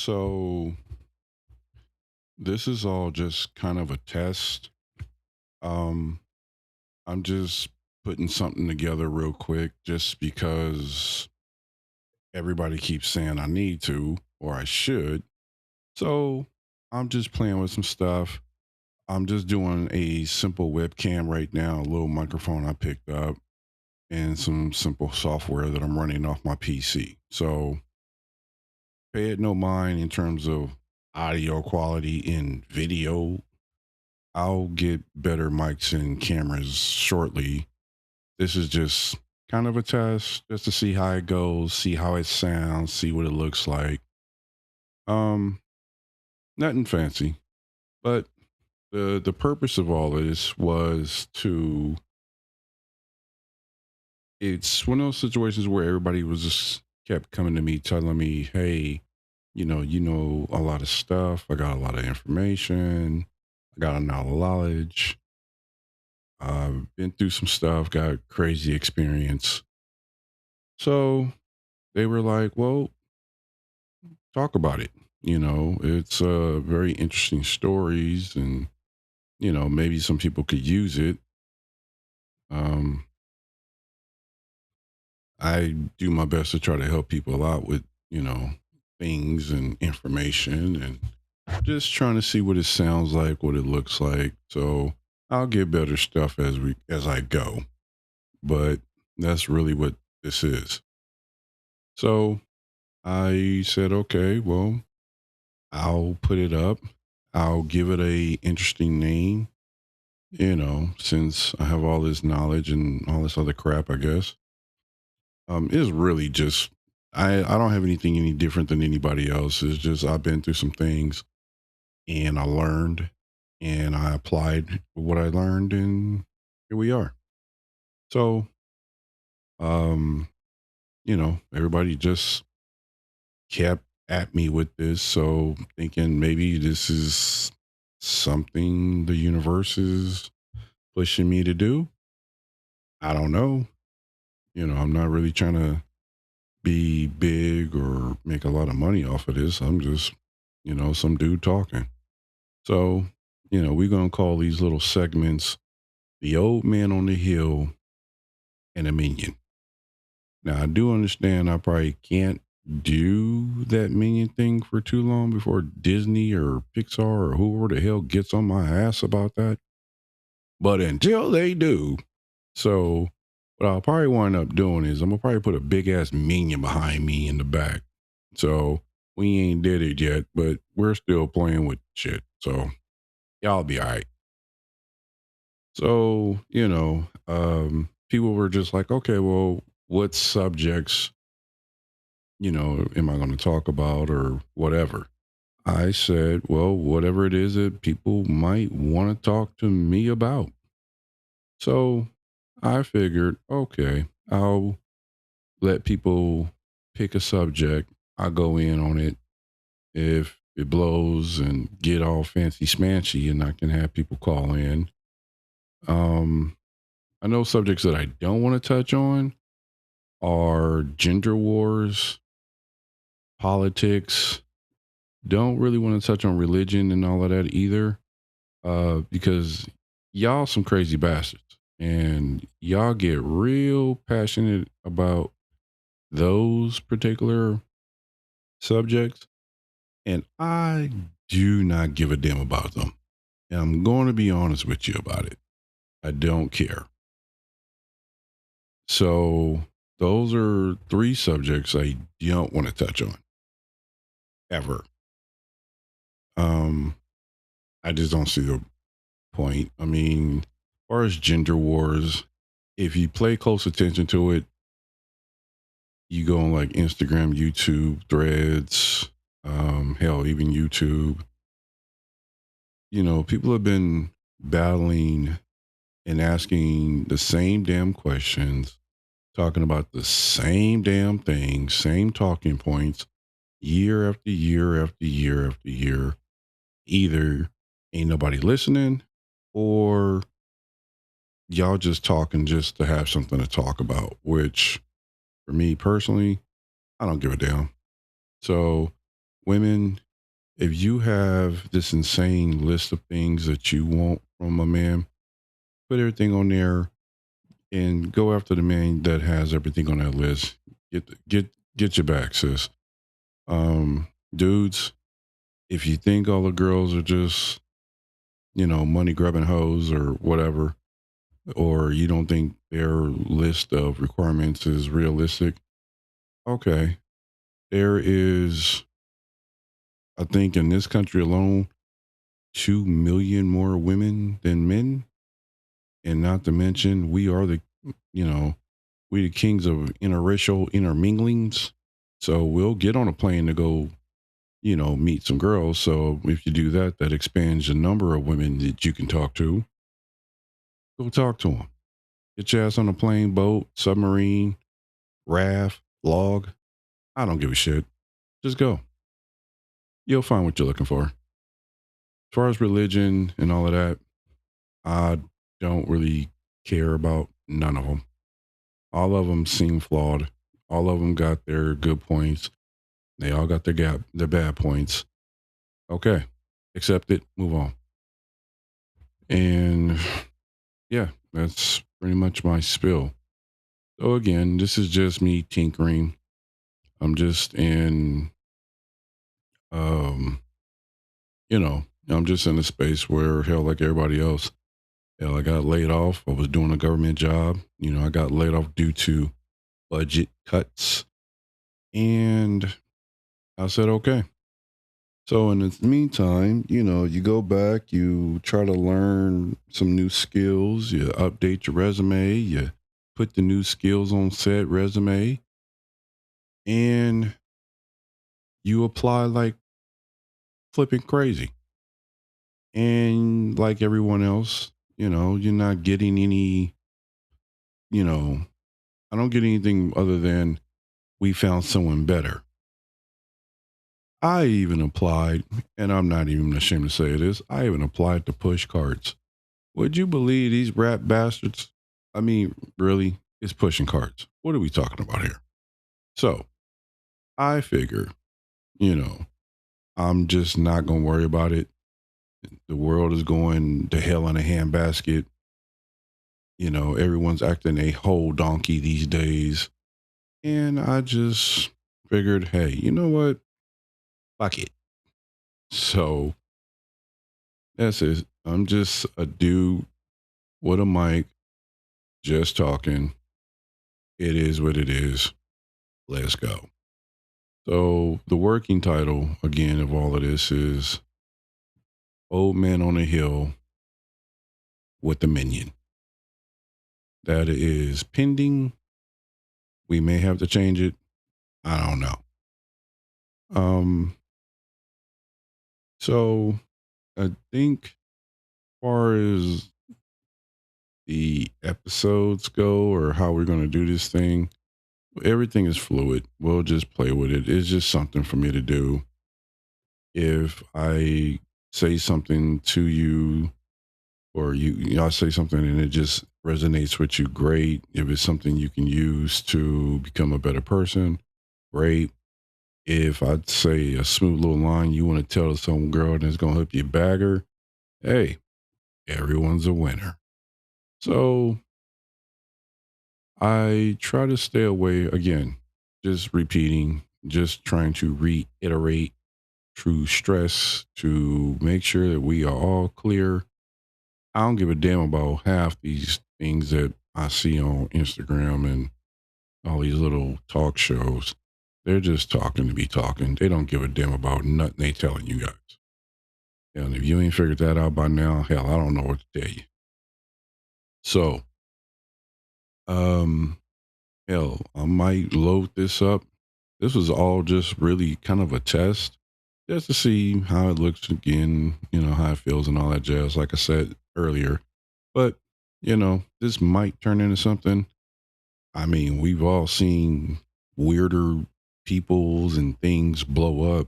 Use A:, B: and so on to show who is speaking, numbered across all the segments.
A: So this is all just kind of a test. Um, I'm just putting something together real quick just because everybody keeps saying I need to or I should. So I'm just playing with some stuff. I'm just doing a simple webcam right now, a little microphone I picked up, and some simple software that I'm running off my PC. So pay it no mind in terms of audio quality in video. I'll get better mics and cameras shortly. This is just kind of a test just to see how it goes, see how it sounds, see what it looks like. Um, Nothing fancy, but the purpose of all of this was to it's one of those situations where everybody was just kept coming to me telling me, "Hey, you know a lot of stuff. I got a lot of information. I got a lot of knowledge. I've been through some stuff, got crazy experience." So they were like, well, talk about it. It's very interesting stories, and, maybe some people could use it. Um, I do my best to try to help people out with, you know, things and information and just trying to see what it sounds like, what it looks like. So I'll get better stuff as I go. But that's really what this is. So I said, okay, well, I'll put it up. I'll give it a interesting name, since I have all this knowledge and all this other crap, I guess. It's really just I don't have anything any different than anybody else. It's just I've been through some things and I learned and I applied what I learned and here we are. So um, everybody just kept at me with this. So thinking maybe this is something the universe is pushing me to do. I don't know. I'm not really trying to be big or make a lot of money off of this. I'm just, some dude talking. So, we're going to call these little segments the old man on the hill and a minion. Now, I do understand I probably can't do that minion thing for too long before Disney or Pixar or whoever the hell gets on my ass about that. But until they do, so what I'll probably wind up doing is I'm gonna probably put a big ass minion behind me in the back. So we ain't did it yet, but we're still playing with shit. So y'all be all right. So, people were just like, okay, well, what subjects, am I going to talk about or whatever? I said, well, whatever it is that people might want to talk to me about. So I figured, okay, I'll let people pick a subject. I go in on it. If it blows and get all fancy smanchy, and I can have people call in. Um, I know subjects that I don't want to touch on are gender wars, politics. Don't really want to touch on religion and all of that either, because y'all some crazy bastards, and y'all get real passionate about those particular subjects, and I do not give a damn about them. And I'm going to be honest with you about it. I don't care. So those are three subjects I don't want to touch on ever. Um, I just don't see the point. I mean, as far as gender wars, if you pay close attention to it, you go on like Instagram, YouTube, threads, hell, even YouTube, people have been battling and asking the same damn questions, talking about the same damn thing, same talking points, year after year after year after year. Either ain't nobody listening or y'all just talking just to have something to talk about, which for me personally, I don't give a damn. So Women, if you have this insane list of things that you want from a man, put everything on there and go after the man that has everything on that list. Get your back, sis. Dudes, if you think all the girls are just, money grubbing hoes or whatever, or you don't think their list of requirements is realistic, okay. There is, I think, in this country alone, 2 million more women than men. And not to mention, you know, we the kings of interracial interminglings. So we'll get on a plane to go, meet some girls. So if you do that, that expands the number of women that you can talk to. Go talk to them. Get your ass on a plane, boat, submarine, raft, log. I don't give a shit. Just go. You'll find what you're looking for. As far as religion and all of that, I don't really care about none of them. All of them seem flawed. All of them got their good points. They all got their bad points. Okay, accept it, move on. And yeah, that's pretty much my spill. So again, this is just me tinkering. I'm just in, um, I'm just in a space where hell, like everybody else, hell, I got laid off. I was doing a government job. I got laid off due to budget cuts, and I said, okay. So in the meantime, you go back, you try to learn some new skills, you update your resume, you put the new skills on said resume, and you apply like flipping crazy. And like everyone else, you're not getting any, you know, I don't get anything other than we found someone better. I even applied, and I'm not even ashamed to say this, I even applied to push carts. Would you believe these rat bastards? I mean, really, it's pushing carts. What are we talking about here? So I figure, you know, I'm just not going to worry about it. The world is going to hell in a handbasket. Everyone's acting a whole donkey these days. And I just figured, hey, you know what? Fuck it. So that's it. I'm just a dude with a mic, just talking. It is what it is. Let's go. So the working title again of all of this is Old Man on a Hill with the Minion. That is pending. We may have to change it. I don't know. Um, so I think as far as the episodes go or how we're gonna do this thing, everything is fluid. We'll just play with it. It's just something for me to do. If I say something to you or I say something and it just resonates with you, great. If it's something you can use to become a better person, great. If I'd say a smooth little line you want to tell to some girl and it's gonna help you bag her, hey, everyone's a winner. So I try to stay away again, just repeating, just trying to reiterate true stress to make sure that we are all clear. I don't give a damn about half these things that I see on Instagram and all these little talk shows. They're just talking to be talking. They don't give a damn about nothing they telling you guys. And if you ain't figured that out by now, hell, I don't know what to tell you. So, um, hell, I might load this up. This was all just really kind of a test, just to see how it looks again, how it feels and all that jazz, like I said earlier. But, this might turn into something. I mean, we've all seen weirder peoples and things blow up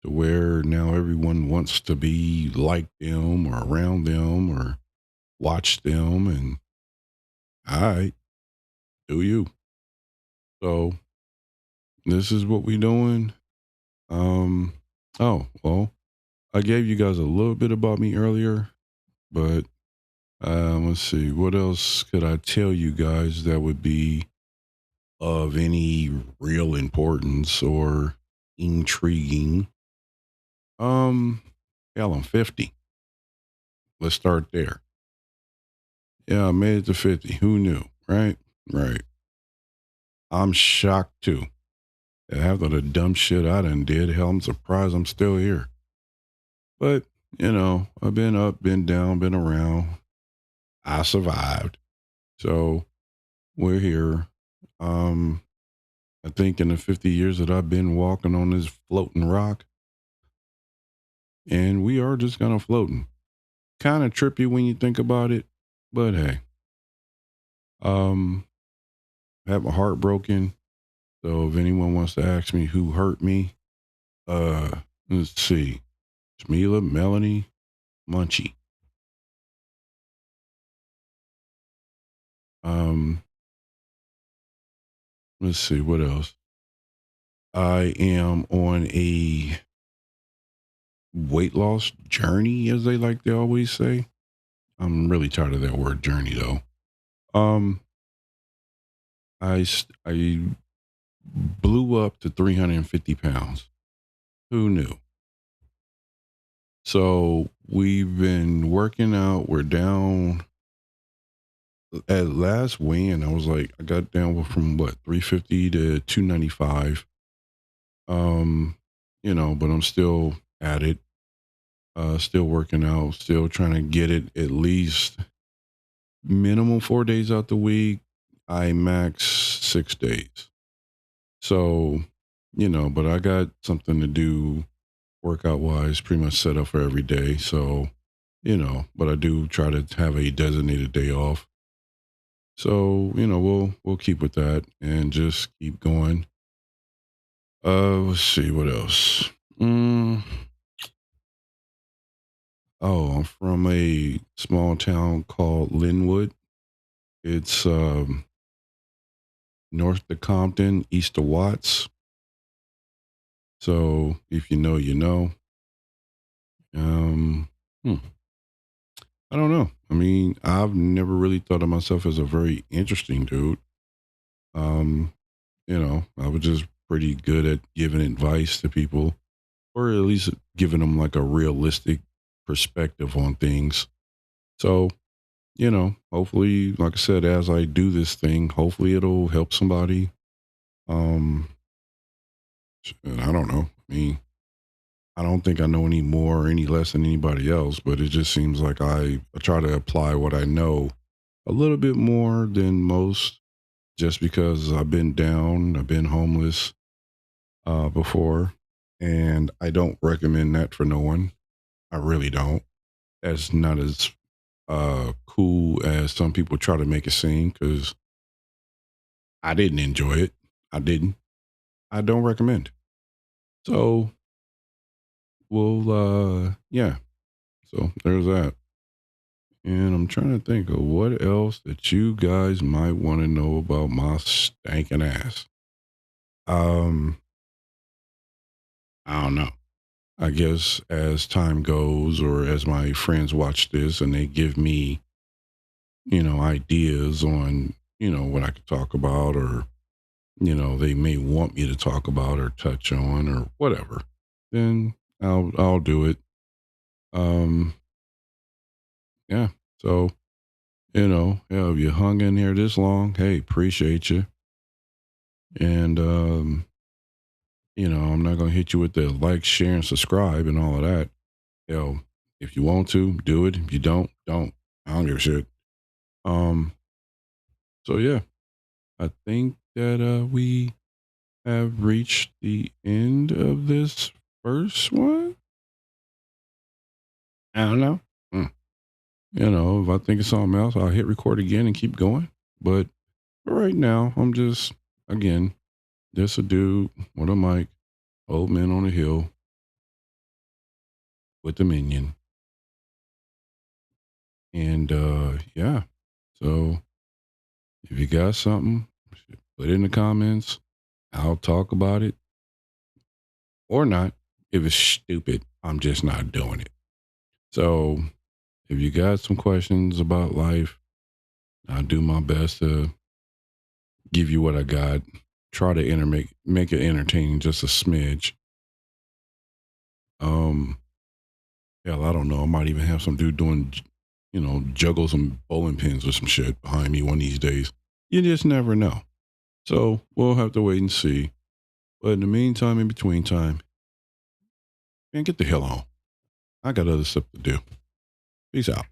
A: to where now everyone wants to be like them or around them or watch them. And all right, do you? So this is what we doing. Um, oh, well, I gave you guys a little bit about me earlier, but let's see, what else could I tell you guys that would be of any real importance or intriguing? Um, hell, I'm 50. Let's start there. Yeah, I made it to 50. Who knew? Right? Right. I'm shocked too. After the dumb shit I done did, hell, I'm surprised I'm still here. But, I've been up, been down, been around. I survived. So we're here. Um, I think in the 50 years that I've been walking on this floating rock, and we are just kind of floating. Kind of trippy when you think about it, but hey, um, have my heart broken. So if anyone wants to ask me who hurt me, let's see, Smila, Melanie, Munchie. Um, let's see what else. I am on a weight loss journey, as they like to always say. I'm really tired of that word journey, though. Um, I blew up to 350 pounds. Who knew? So we've been working out. We're down at last weigh-in. I was like, I got down from what 350 to 295. Um, but I'm still at it. Still working out. Still trying to get it at least minimum 4 days out the week. I max 6 days. So, but I got something to do workout wise, pretty much set up for every day. So, but I do try to have a designated day off. So, we'll keep with that and just keep going. Let's see what else. Mm, oh, I'm from a small town called Linwood. It's north of Compton, east of Watts. So if you know, you know. Um, hmm, I don't know. I mean, I've never really thought of myself as a very interesting dude. Um, I was just pretty good at giving advice to people, or at least giving them like a realistic perspective on things. So, hopefully, like I said, as I do this thing, hopefully it'll help somebody. Um, and I don't know. I mean, I don't think I know any more or any less than anybody else, but it just seems like I try to apply what I know a little bit more than most just because I've been down, I've been homeless before, and I don't recommend that for no one. I really don't. That's not as cool as some people try to make it seem because I didn't enjoy it. I didn't. I don't recommend. So yeah. So there's that. And I'm trying to think of what else that you guys might want to know about my stankin' ass. Um, I don't know. I guess as time goes, or as my friends watch this and they give me, ideas on, what I could talk about, or they may want me to talk about or touch on or whatever, then I'll do it. Um, yeah. So yeah, if you hung in here this long, hey, appreciate you. And I'm not gonna hit you with the like, share, and subscribe and all of that. If you want to, do it. If you don't. I don't give a shit. Um, so yeah, I think that we have reached the end of this first one. I don't know. Mm. If I think of something else, I'll hit record again and keep going. But for right now, I'm just again just a dude with a mic, old man on a hill with the Minion. And yeah. So if you got something, put it in the comments. I'll talk about it. or not. If it's stupid, I'm just not doing it. So if you got some questions about life, I'll do my best to give you what I got. Try to make it entertaining just a smidge. Um, hell, I don't know. I might even have some dude doing, juggle some bowling pins or some shit behind me one of these days. You just never know. So we'll have to wait and see. But in the meantime, in between time, man, get the hell on. I got other stuff to do. Peace out.